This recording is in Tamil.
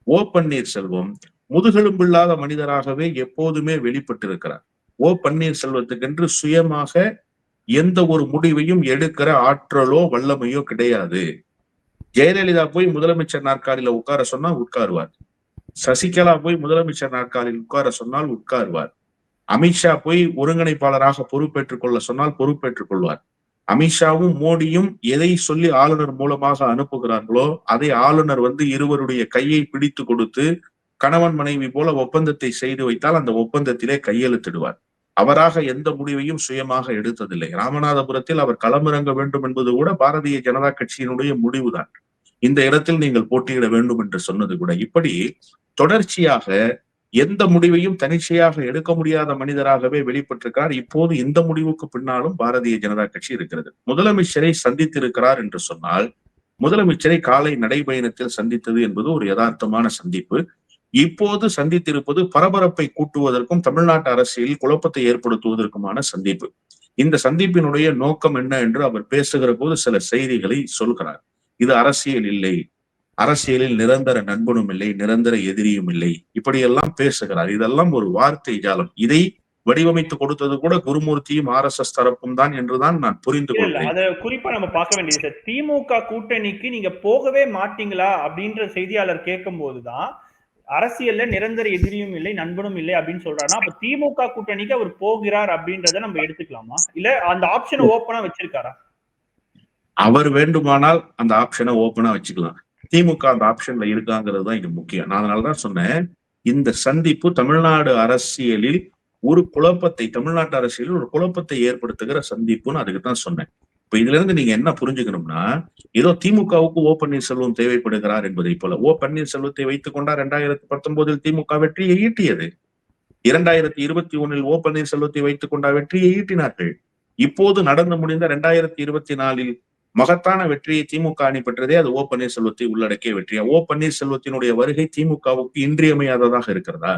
ஓ பன்னீர்செல்வம் முதுகெலும்பில்லாத மனிதராகவே எப்போதுமே வெளிப்பட்டிருக்கிறார். ஓ பன்னீர்செல்வத்துக்கென்று சுயமாக எந்த ஒரு முடிவையும் எடுக்கிற ஆற்றலோ வல்லமையோ கிடையாது. ஜெயலலிதா போய் முதலமைச்சர் நாற்காலியில உட்கார சொன்னா உட்காருவார். சசிகலா போய் முதலமைச்சர் நாற்காலியில் உட்கார சொன்னால் உட்காருவார். அமித்ஷா போய் ஒருங்கிணைப்பாளராக பொறுப்பேற்றுக் கொள்ள சொன்னால் பொறுப்பேற்றுக் கொள்வார். அமித்ஷாவும் மோடியும் எதை சொல்லி ஆளுநர் மூலமாக அனுப்புகிறார்களோ அதை ஆளுநர் இருவருடைய கையை பிடித்து கொடுத்து கணவன் மனைவி போல ஒப்பந்தத்தை செய்து வைத்தால் அந்த ஒப்பந்தத்திலே கையெழுத்திடுவார். அவராக எந்த முடிவையும் சுயமாக எடுத்ததில்லை. ராமநாதபுரத்தில் அவர் களமிறங்க வேண்டும் என்பது கூட பாரதிய ஜனதா கட்சியினுடைய முடிவுதான். இந்த இடத்தில் நீங்கள் போட்டியிட வேண்டும் என்று சொன்னது கூட. இப்படி தொடர்ச்சியாக எந்த முடிவையும் தனிச்சையாக எடுக்க முடியாத மனிதராகவே வெளிப்பட்டிருக்கிறார். இப்போது இந்த முடிவுக்கு பின்னாலும் பாரதிய ஜனதா கட்சி இருக்கிறது. முதலமைச்சரை சந்தித்திருக்கிறார் என்று சொன்னால் முதலமைச்சரை காலை நடைபயணத்தில் சந்தித்தது என்பது ஒரு யதார்த்தமான சந்திப்பு. இப்போது சந்தித்திருப்பது பரபரப்பை கூட்டுவதற்கும் தமிழ்நாட்டு அரசியலில் குழப்பத்தை ஏற்படுத்துவதற்குமான சந்திப்பு. இந்த சந்திப்பினுடைய நோக்கம் என்ன என்று அவர் பேசுகிற போது சில செய்திகளை சொல்கிறார். இது அரசியல் இல்லை, அரசியலில் நிரந்தர நண்பனும் இல்லை, நிரந்தர எதிரியும் இல்லை, இப்படியெல்லாம் பேசுகிறார். இதெல்லாம் ஒரு வார்த்தை ஜாலம். இதை வடிவமைத்து கொடுத்தது கூட குருமூர்த்தியும் RSS தரப்பும் தான் என்றுதான் நான் புரிந்து கொள்கிறேன். அதை குறிப்பா நம்ம பார்க்க வேண்டியது திமுக கூட்டணிக்கு நீங்க போகவே மாட்டீங்களா அப்படின்ற செய்தியாளர் கேட்கும் போதுதான் அரசியல்ல நிரந்தர எதிரியும் இல்லை நண்பனும் இல்லை அப்படின்னு சொல்றாருன்னா அப்ப திமுக கூட்டணிக்கு அவர் போகிறார் அப்படின்றத நம்ம எடுத்துக்கலாமா, இல்ல அந்த ஆப்ஷனை ஓப்பனா வச்சிருக்காரா? அவர் வேண்டுமானால் அந்த ஆப்ஷனை ஓப்பனா வச்சுக்கலாம். திமுக அந்த ஆப்ஷன்ல இருக்காங்கிறது தான் இங்க முக்கியம். நான் அதனாலதான் சொன்னேன், இந்த சந்திப்பு தமிழ்நாடு அரசியலில் ஒரு குழப்பத்தை, தமிழ்நாட்டு அரசியலில் ஒரு குழப்பத்தை ஏற்படுத்துகிற சந்திப்புன்னு அதுக்கு தான் சொன்னேன். இப்ப இதுல இருந்து நீங்க என்ன புரிஞ்சுக்கணும்னா, ஏதோ திமுகவுக்கு ஓ பன்னீர்செல்வம் தேவைப்படுகிறார் என்பதை போல. ஓ பன்னீர்செல்வத்தை வைத்துக் கொண்டா 2019 திமுக வெற்றியை ஈட்டியது. 2021 ஓ பன்னீர்செல்வத்தை வைத்துக் கொண்டா வெற்றியை ஈட்டினார்கள். இப்போது நடந்து முடிந்த 2024 மகத்தான வெற்றியை திமுக அணி பெற்றதே அது ஓ பன்னீர்செல்வத்தை உள்ளடக்கிய வெற்றியா? ஓ பன்னீர்செல்வத்தினுடைய வருகை திமுகவுக்கு இன்றியமையாததாக இருக்கிறதா?